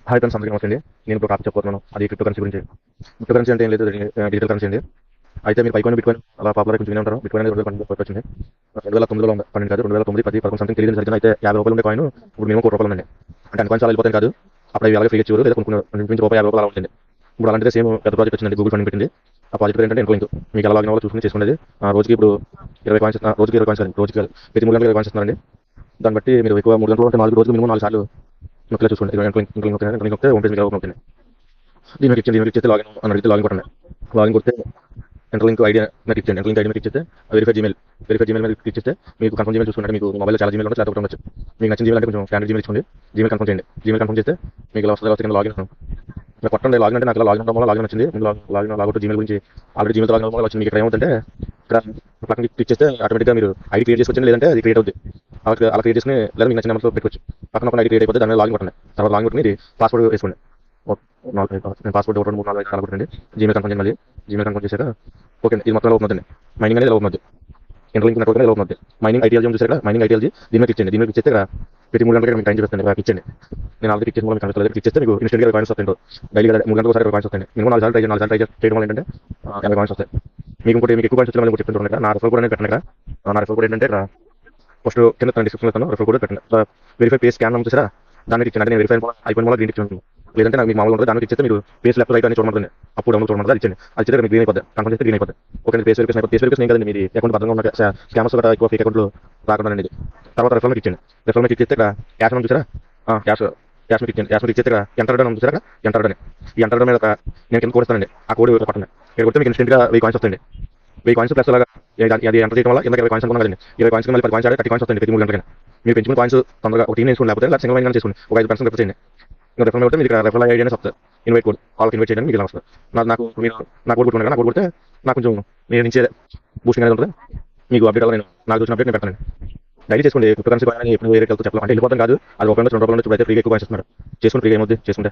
Hi friends, అందరికీ నమస్తే అండి. నేను ఇప్పుడు టాపిక్ చెప్పబోతున్నాను. అది క్రిప్టో కరెన్సీ గురించి. క్రిప్టో కరెన్సీ అంటే ఏం లేదు, డిజిటల్ కరెన్సీ అండి. అయితే మీరు పైకాయిన్ బిట్కాయిన్ అలా పాపులర్ కొంచెం వినే ఉంటారు. బిట్కాయిన్ అనేది 2012 వచ్చింది. 2009లో 12 కాదు, 2009, 10, 11 సంథింగ్ తెలియదు సరిగ్గా. అయితే ₹50 ఉండే కాయిన్ ఇప్పుడు మినిమం ₹1,00,000 ఉందండి. అంటే అన్ని కాయిన్స్ అలా వెళ్ళిపోతాయి కాదు. అప్పుడు అవి అలాగే ఫ్రీ ఇచ్చేవారు, లేదా కొన్ని నుంచి ₹50 అలా ఉంటుంది. ఇప్పుడు అలాంటిదే సేమ్ పెద్ద ప్రాజెక్ట్ వచ్చిందండి. గూగుల్ ఫండింగ్ పెట్టింది. ఆ ప్రాజెక్ట్ ఏంటంటే ఇన్క్లైన్. మీకు ఎలా లాగిన్ అవ్వాలో చూసుకుని చేసుకునేది. రోజుకి ఇప్పుడు 20 కాయిన్స్, రోజుకి 20 కాయిన్స్ కాదు, రోజుకి కాదు, ప్రతి 3 గంటలకు 20 కాయిన్స్ ఇస్తున్నారండి. దాన్ని బట్టి మీరు ఎక్కువ 3 గంటలు ఉంటే 4 రోజులు మినిమం 4 సార్లు నొక్కిలా చూసుకోండి. ఇన్క్లైన్ నొక్కితే హోమ్ పేజ్ మీకు ఓపెన్ అవుతుంది. దీనికి ఇచ్చేస్తే లాగిన్ అని అడిగితే లాగిన్ కొట్టండి. లాగిన్ కొడితే ఎంటర్ లింక్ ఐడి నాకు ఇచ్చేయండి. ఎంటర్ లింక్ ఐడి మీకు ఇచ్చేస్తే వెరిఫై జీమెయిల్ మీద క్లిక్ చేస్తే మీకు కన్ఫర్మ్ జీమెయిల్ చూసుకుంటే మీకు మొబైల్లో చాలా జీమెయిల్ ఉంటుంది, లేకపోతే ఉండొచ్చు. మీకు నచ్చిన జీమెయిల్ అంటే కొంచెం స్టాండర్డ్ జీమెయిల్ ఇచ్చుకోండి. జీమెయిల్ కన్ఫర్మ్ చేయండి. జీమెయిల్ కన్ఫర్మ్ చేస్తే మీకు ఇలా వస్తుంది. కింద లాగిన్ ఇలా కొట్టండి. లాగిన్ అంటే నాకు ఇలా లాగిన్ అవ్వడం వల్ల లాగిన్ వచ్చింది. లాగిన్ లాగొట్టు జీమెయిల్ గురించి ఆల్రెడీ జీమెయిల్ లాగిన్ అవ్వడం వల్ల వచ్చింది. మీకు ఇక్కడ ఏమవుతుందంటే ఇక్కడ పక్కన క్లిక్ చేస్తే ఆటోమేటిక్గా మీరు ఐడి క్రియేట్ చేసుకొచ్చింది, లేదంటే అది క్రియేట్ అవుతుంది. అలా క్రియేట్ చేసుకుని లేదా మీకు నచ్చిన నెంబర్తో పెట్టుకోవచ్చు. పక్కన ఒక ఐడి క్రియేట్ అయిపోతే దాని మీద లాగిన్ కొట్టండి. తర్వాత లాగిన్ కొట్టి ఇది పాస్వర్డ్ వేసుకోండి. నేను పాస్వర్డ్ 2, 3, 4, 5 కొట్టండి. జీమెయిల్ కన్ఫర్మ్ చేయండి. మళ్ళీ జీమెయిల్ కన్ఫర్మ్ చేశాక ఓకే, ఇది మొత్తం అవుతుంది. మైనింగ్ అనేది అవుతుంది. ఇంటర్లింక్ నెట్వర్క్ అనేది అవుతుంది. మైనింగ్ ఐటీఎల్జీ చూసారు. మైనింగ్ ఐటీఎల్జీ దీని మీద ఇచ్చేయండి. దీని మీద ఇచ్చేస్తే ప్రతి 3 గంటలకి మీకు టైం చూపిస్తుంది. ఇచ్చేయండి. నేను ఆల్రెడీ ఇచ్చేసి మీకు కనిపిస్తుంది. ఇచ్చేస్తే మీకు ఇన్స్టెంట్గా 20 కాయిన్స్ వస్తాయి. డైలీ 3 గంటలకు ఒకసారి 20 కాయిన్స్ వస్తాయి. మినిమం 4 సార్లు ట్రై చేయడం వల్ల ఏంటంటే 80 కాయిన్స్ వస్తాయి. మీకు ఇంకోటి మీకు ఎక్కువ కాయిన్స్ వచ్చే చెప్తుంటారు. నా రెఫర్ కోడ్ అనేది పెట్టండి. నా రెఫర్ కోడ్ ఏంటంటే ఫస్ట్ కింద డిస్క్రిప్షన్ ఇస్తాను. రెఫర్ కోడ్ పెట్టండి. వెరిఫై పే స్కాన్ చూసారా, దానికి ఇచ్చాను. నేను వెరిఫై అయిపోయిన వల్ల గ్రీన్ ఇచ్చాను. లేదంటే నాకు మీకు మామూలు ఉంటుంది. దానికి ఇచ్చేస్తే మీరు పేస్ లెఫ్ట్ రైట్ అని చూడమంటుంది. అప్పుడు డౌన్లోడ్ చూడమంటుంది. అది ఇచ్చేయండి. అది ఇచ్చేస్తే మీకు గ్రీన్ అయిపోతుంది. కన్ఫర్మ్ చేస్తే గ్రీన్ అయిపోతుంది. ఓకే, పేస్ వెరిఫికేషన్ కదండి. మీరు అకౌంట్ భద్రంగా ఉన్న స్కామర్స్ కూడా ఎక్కువ ఫేక్ అకౌంట్లు రాకుండా ఇది. తర్వాత రెఫర్ మీకు ఇచ్చేయండి. రెఫర్ మీకు ఇచ్చేస్తే ఇక్కడ క్యాష్ అని చూసారా, క్యాష్ మీకు ఇచ్చేయండి. క్యాష్ మీకు ఇచ్చేస్తే ఎంటర్ అని చూసారా, ఎంటర్ అని ఈ ఎంటర్ మీద నేను కింద కోడ్ ఇస్తానండి. ఆ కోడ్ కొట్టండి. ఇక్కడ కొడితే మీకు ఇన్స్టెంట్గా 1000 కాయిన్స్ వస్తాయండి. 1000 కాయిన్స్ ప్లస్ అలాగా అది ఎంటర్ చేయడం వల్ల కింద 20 కాయిన్స్ అనుకున్నాను కదండి. 20 కాయిన్స్ మళ్ళీ 10 కాయిన్స్ 30 కాయిన్స్ వస్తాయండి ప్రతి 3 గంటలకి. మీరు పెంచుకున్న కాయిన్స్ తొందరగా ఒక టీం వేసుకోండి, లేకపోతే సింగిల్ వైన్ చేసుకోండి. ఒక 5% రెఫర్ చేయండి. ఇంకా రెఫర్ అయితే మీకు రెఫర్ ఐడి అనేది వస్తుంది. ఇన్వైట్ కోడ్ వాళ్ళకి ఇన్వైట్ చేయడానికి మీకు ఇలా వస్తుంది. నాకు మీరు నా కోడ్ కొట్టుకున్నాను. నా కోడ్ కొడితే నాకు కొంచెం నేను నుంచే బూస్టింగ్ అనేది ఉంటుంది. మీకు అప్డేట్ అవ్వాలి. నాకు చూసిన అప్డేట్ నేను పెడతాను. డైలీ చేసుకోండి. క్రిప్టో కరెన్సీ కాయిన్ ఎప్పుడు వేరే చెప్పాలి అంటే వెళ్ళిపోతాం కాదు. అది ఒక ₹2 ఇప్పుడు అయితే ఫ్రీగా ఎక్కువ కాయిన్స్ ఇస్తున్నారు. చేసుకుని ఫ్రీగా ఏమవుతుంది చేసుకుంటే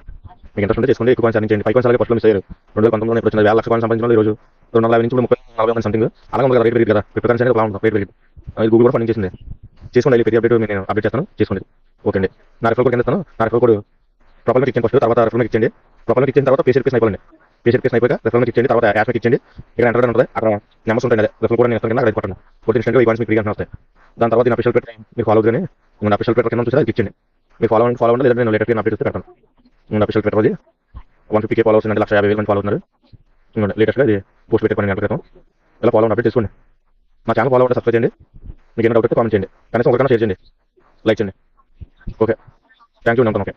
మీకు ఇంట్రెస్ట్ ఉంటే చేసుకోండి. ఎక్కువ కాయిన్స్ అర్నింగ్ 5 కాయిన్స్ అలాగే ఫస్ట్లో మిస్ అయ్యారు. 2019లో ఇప్పుడు వచ్చింది. 1,00,000 కాయిన్స్ సంపాదించిన ఈ రోజు 250 నుంచి 30, 40 సంథింగ్ అలా ఉంది కదా. రేట్ పెరిగింది కదా. క్రిప్టో కరెన్సీ అనేది అలా ఉంటుంది. రేట్ పెరిగింది. గూగుల్ కూడా ఫండింగ్ చేసింది. చేసుకోండి. ప్రతి అప్డేట్ నేను అప్డేట్ చేస్తాను. చేసుకోండి. ఓకే అండి. నా రెఫర్ కోడ్ కింద ఇస్తాను. నా రెఫర్ కోడ్ ప్రొఫైల్ మీకు ఇచ్చాను ఫస్ట్. తర్వాత రెఫర్ మీకు ఇచ్చేయండి. ప్రొఫైల్ ఇచ్చిన తర్వాత పేజ్ రిక్వెస్ట్ అయిపోయింది. పేజ్ రిక్వెస్ట్ అయిపోయాక రెఫర్ మీకు ఇచ్చేయండి. తర్వాత యాప్ మీకు ఇచ్చేయండి. ఇక్కడ ఎంటర్ ఉంటుంది. అక్కడ నెంబర్స్ ఉంటాయి. రెఫర్ కోడ్ నేను ఇస్తాను. అక్కడ కొట్టండి. కొట్టి ఇన్స్టెంట్గా 1000 మీకు ఫ్రీగా వస్తాయి. దాని తర్వాత నేను అఫీషియల్ ట్విట్టర్ మీరు ఫాలో అవుతుంది. నేను అఫీషియల్ ట్విట్టర్ కింద చూసారా, ఇచ్చేయండి. మీరు ఫాలో అవ్వండి. లేదంటే నేను లేటెస్ట్ అప్డేట్ ఇస్తే పెడతాను. నేను అఫీషియల్ ట్విట్టర్ అది 150K ఫాలోవర్స్ అంటే 150,000 మంది ఫాలో అవుతున్నారు. లేటెస్ట్గా అది పోస్ట్ పెట్టే 12 గంటల క్రితం. ఇలా ఫాలో అప్డేట్ చేసుకోండి. మా ఛానల్ ఫాలో అవ్వండి, సబ్స్క్రైబ్ చేయండి. మీకు ఏమైనా డౌట్ అయితే కామెంట్ చేయండి. కనీసం ఒకరికైనా షేర్ చేయండి, లైక్ చేయండి. Okay, thank you. ఉంటాను. ఓకే.